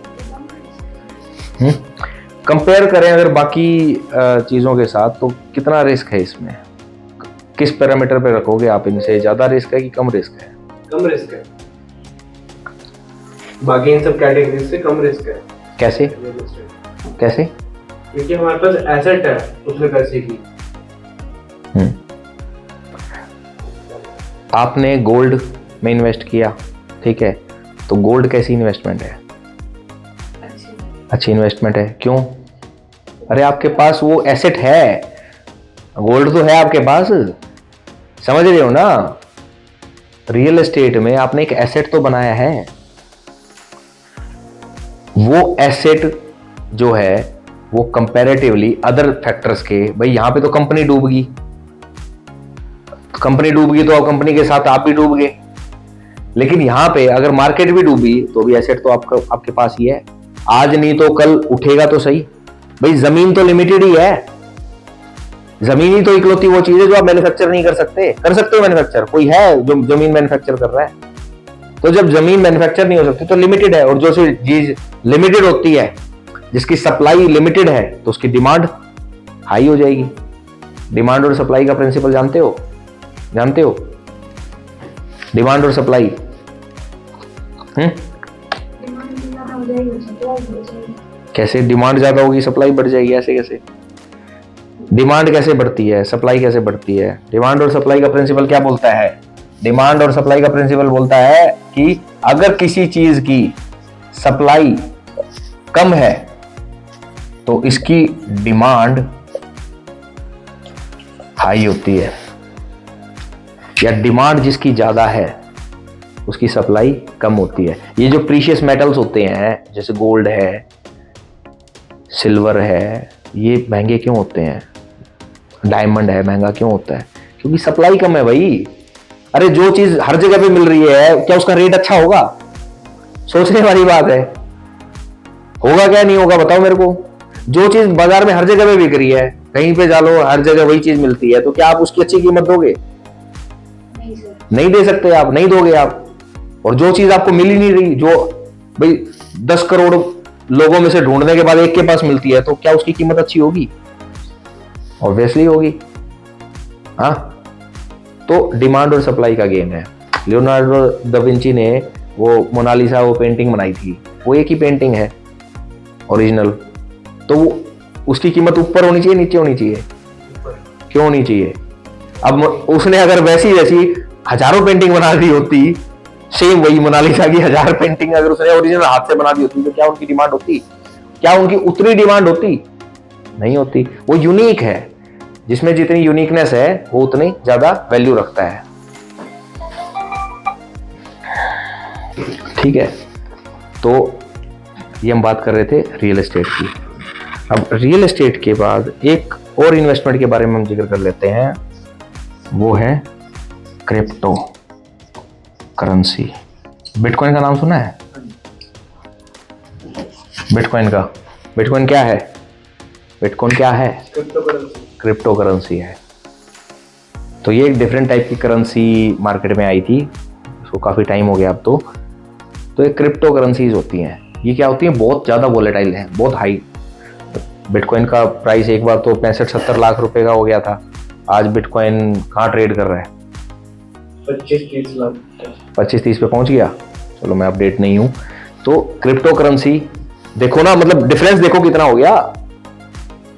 कंपेयर करें अगर बाकी चीजों के साथ, तो कितना रिस्क है इसमें? किस पैरामीटर पे रखोगे आप इनसे? ज्यादा रिस्क है कि कम रिस्क है? कम रिस्क है, बाकी इन सब कैटेगरी से कम रिस्क है। कैसे? कैसे? क्योंकि हमारे पास एसेट है उतने पैसे की। आपने गोल्ड में इन्वेस्ट किया, ठीक है, तो गोल्ड कैसी इन्वेस्टमेंट है? अच्छी इन्वेस्टमेंट है। क्यों? अरे आपके पास वो एसेट है, गोल्ड तो है आपके पास, समझ रहे हो ना? रियल एस्टेट में आपने एक एसेट तो बनाया है, वो एसेट जो है वो कंपैरेटिवली अदर फैक्टर्स के, भाई यहां पे तो कंपनी डूब गई, तो कंपनी के साथ आप भी डूब गए। लेकिन यहां पे अगर मार्केट भी डूबी तो भी एसेट तो आपके पास ही है, आज नहीं तो कल उठेगा तो सही। भाई जमीन तो लिमिटेड ही है, जमीन ही तो इकलौती वो चीज है जो आप मैन्युफैक्चर नहीं कर सकते। कर सकते हो मैन्युफैक्चर? कोई है जो जमीन मैन्युफैक्चर कर रहा है? तो जब जमीन मैन्युफैक्चर नहीं हो सकती तो लिमिटेड है, और जो चीज लिमिटेड होती है, जिसकी सप्लाई लिमिटेड है, तो उसकी डिमांड हाई हो जाएगी। डिमांड और सप्लाई का प्रिंसिपल जानते हो? डिमांड और सप्लाई। कैसे? डिमांड ज्यादा होगी सप्लाई बढ़ जाएगी, ऐसे कैसे? डिमांड कैसे बढ़ती है, सप्लाई कैसे बढ़ती है? डिमांड और सप्लाई का प्रिंसिपल क्या बोलता है? डिमांड और सप्लाई का प्रिंसिपल बोलता है कि अगर किसी चीज की सप्लाई कम है तो इसकी डिमांड हाई होती है, या डिमांड जिसकी ज्यादा है उसकी सप्लाई कम होती है। ये जो प्रीशियस मेटल्स होते हैं जैसे गोल्ड है, सिल्वर है, ये महंगे क्यों होते हैं? डायमंड है, महंगा क्यों होता है? क्योंकि सप्लाई कम है भाई। अरे जो चीज हर जगह पे मिल रही है, क्या उसका रेट अच्छा होगा? सोचने वाली बात है। होगा क्या, नहीं होगा, बताओ मेरे को। जो चीज बाजार में हर जगह पे बिक रही है, कहीं पे चलो हर जगह वही चीज मिलती है, तो क्या आप उसकी अच्छी कीमत दोगे? नहीं सर। नहीं दे सकते आप, नहीं दोगे आप। और जो चीज आपको मिल ही नहीं रही, जो भाई 10 करोड़ लोगों में से ढूंढने के बाद एक के पास मिलती है, तो क्या उसकी कीमत अच्छी होगी? ऑब्वियसली होगी। हाँ, तो डिमांड और सप्लाई का गेम है। लियोनार्डो दा विंची ने वो मोनालिसा, वो पेंटिंग बनाई थी, वो एक ही पेंटिंग है ओरिजिनल, तो वो उसकी कीमत ऊपर होनी चाहिए, नीचे होनी चाहिए? क्यों होनी चाहिए? अब उसने अगर वैसी वैसी हजारों पेंटिंग बना दी होती, सेम वही मोनालिसा की 1000 पेंटिंग अगर उसने ओरिजिनल हाथ से बना दी होती, तो क्या उनकी डिमांड होती? क्या उनकी उतनी डिमांड होती? नहीं होती। वो यूनिक है, जिसमें जितनी यूनिकनेस है वो उतनी ज्यादा वैल्यू रखता है। ठीक है, तो ये हम बात कर रहे थे रियल एस्टेट की। अब रियल एस्टेट के बाद एक और इन्वेस्टमेंट के बारे में हम जिक्र कर लेते हैं, वो है क्रिप्टो करेंसी। बिटकॉइन का नाम सुना है? बिटकॉइन का, बिटकॉइन क्या है? बिटकॉइन क्या है? क्रिप्टो करेंसी है। तो ये एक डिफरेंट टाइप की करेंसी मार्केट में आई थी, इसको काफ़ी टाइम हो गया अब तो ये क्रिप्टो करेंसीज होती हैं। ये क्या होती हैं? बहुत ज़्यादा वोलेटाइल है, बहुत हाई। बिटकॉइन का प्राइस एक बार तो 65-70 लाख रुपए का हो गया था। आज बिटकॉइन कहाँ ट्रेड कर रहा है? 25-30 लाख, 25-30 पे पहुंच गया। चलो मैं अपडेट नहीं हूं। तो क्रिप्टो करेंसी देखो ना, मतलब डिफरेंस देखो कितना हो गया।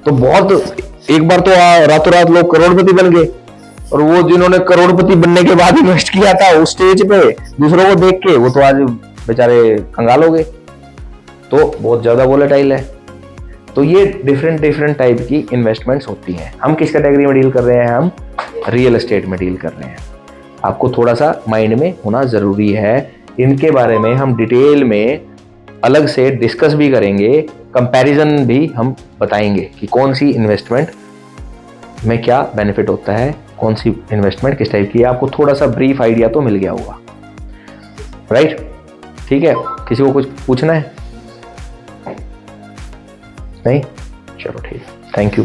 तो बहुत, एक बार तो रातों रात लोग करोड़पति बन गए, और वो जिन्होंने करोड़पति बनने के बाद इन्वेस्ट किया था उस स्टेज पे दूसरों को देख के, वो तो आज बेचारे कंगाल हो गए। तो बहुत ज्यादा वोलेटाइल है। तो ये डिफरेंट टाइप की इन्वेस्टमेंट्स होती हैं। हम किस कैटेगरी में डील कर रहे हैं? हम रियल एस्टेट में डील कर रहे हैं। आपको थोड़ा सा माइंड में होना जरूरी है। इनके बारे में हम डिटेल में अलग से डिस्कस भी करेंगे, कंपैरिजन भी हम बताएंगे कि कौन सी इन्वेस्टमेंट में क्या बेनिफिट होता है, कौन सी इन्वेस्टमेंट किस टाइप की है। आपको थोड़ा सा ब्रीफ आइडिया तो मिल गया होगा, राइट? ठीक है, किसी को कुछ पूछना है? नहीं? चलो ठीक है, थैंक यू।